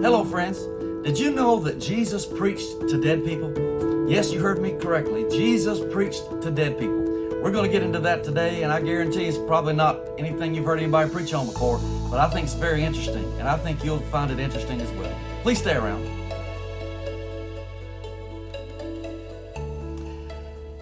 Hello, friends. Did you know that Jesus preached to dead people? Yes, you heard me correctly. Jesus preached to dead people. We're going to get into that today, and I guarantee it's probably not anything you've heard anybody preach on before, but I think it's very interesting, and I think you'll find it interesting as well. Please stay around.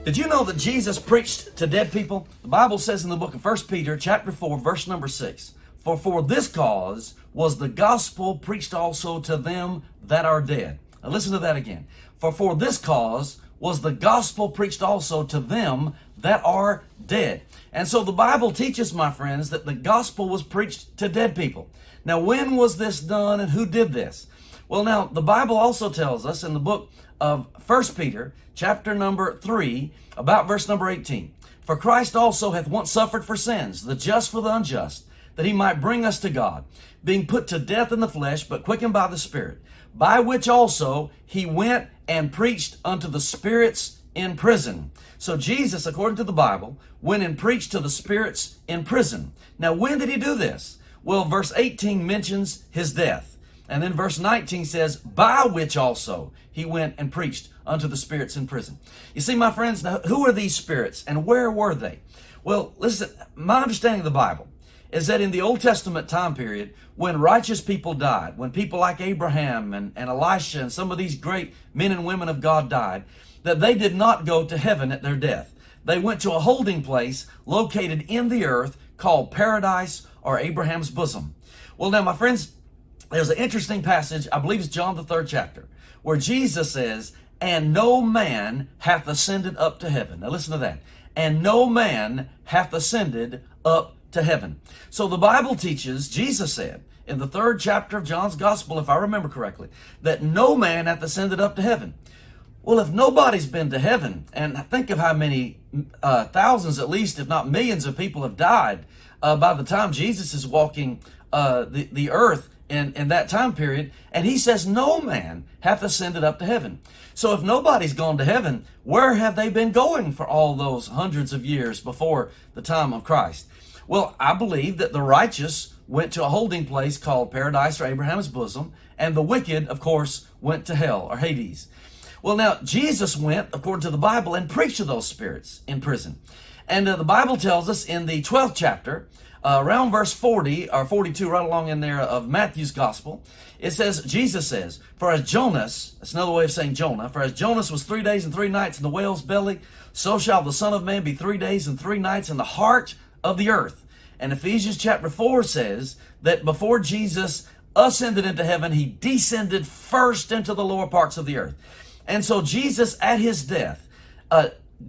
Did you know that Jesus preached to dead people? The Bible says in the book of 1 Peter, chapter 4, verse number 6, For this cause was the gospel preached also to them that are dead. Now listen to that again. For this cause was the gospel preached also to them that are dead. And so the Bible teaches, my friends, that the gospel was preached to dead people. Now, when was this done and who did this? Well, now, the Bible also tells us in the book of 1 Peter, chapter number 3, about verse number 18. For Christ also hath once suffered for sins, the just for the unjust, that he might bring us to God, being put to death in the flesh, but quickened by the Spirit, by which also he went and preached unto the spirits in prison. So Jesus, according to the Bible, went and preached to the spirits in prison. Now, when did he do this? Well, verse 18 mentions his death. And then verse 19 says, by which also he went and preached unto the spirits in prison. You see, my friends, now, who are these spirits and where were they? Well, listen, my understanding of the Bible is that in the Old Testament time period, when righteous people died, when people like Abraham and Elisha and some of these great men and women of God died, that they did not go to heaven at their death. They went to a holding place located in the earth called paradise or Abraham's bosom. Well, now, my friends, there's an interesting passage, I believe it's John the 3rd chapter, where Jesus says, and no man hath ascended up to heaven. Now listen to that. And no man hath ascended up to heaven. So the Bible teaches, Jesus said in the 3rd chapter of John's gospel, if I remember correctly, that no man hath ascended up to heaven. Well, if nobody's been to heaven, and think of how many thousands at least, if not millions of people have died by the time Jesus is walking the earth in that time period, and he says no man hath ascended up to heaven. So if nobody's gone to heaven, where have they been going for all those hundreds of years before the time of Christ? Well, I believe that the righteous went to a holding place called paradise or Abraham's bosom, and the wicked, of course, went to hell or Hades. Well, now, Jesus went, according to the Bible, and preached to those spirits in prison. And the Bible tells us in the 12th chapter, around verse 40 or 42, right along in there of Matthew's gospel, it says, Jesus says, for as Jonas, that's another way of saying Jonah, for as Jonas was 3 days and 3 nights in the whale's belly, so shall the Son of Man be 3 days and 3 nights in the heart of the earth. And Ephesians chapter 4 says that before Jesus ascended into heaven, he descended first into the lower parts of the earth. And so Jesus at his death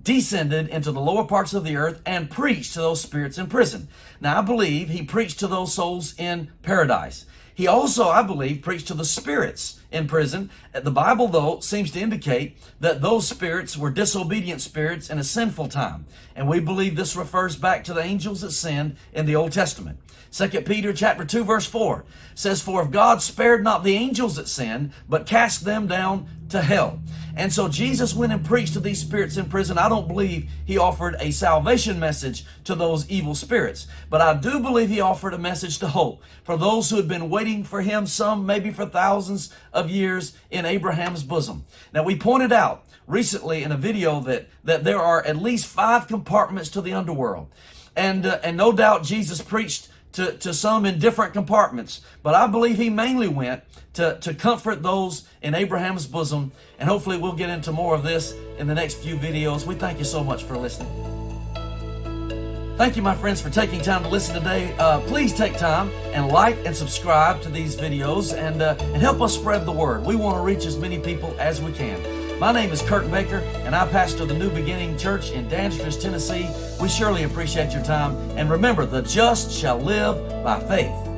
descended into the lower parts of the earth and preached to those spirits in prison. Now I believe he preached to those souls in paradise. He also, I believe, preached to the spirits in prison. The Bible, though, seems to indicate that those spirits were disobedient spirits in a sinful time. And we believe this refers back to the angels that sinned in the Old Testament. 2 Peter chapter 2, verse 4 says, for if God spared not the angels that sinned, but cast them down to hell. And so Jesus went and preached to these spirits in prison. I don't believe he offered a salvation message to those evil spirits, but I do believe he offered a message to hope for those who had been waiting for him, some maybe for thousands of years in Abraham's bosom. Now, we pointed out recently in a video that there are at least 5 compartments to the underworld. And no doubt Jesus preached to some in different compartments, but I believe he mainly went to comfort those in Abraham's bosom, and hopefully we'll get into more of this in the next few videos. We thank you so much for listening. Thank you, my friends, for taking time to listen today. Please take time and like and subscribe to these videos and help us spread the word. We want to reach as many people as we can. My name is Kirk Baker, and I pastor the New Beginning Church in Dansters, Tennessee. We surely appreciate your time. And remember, the just shall live by faith.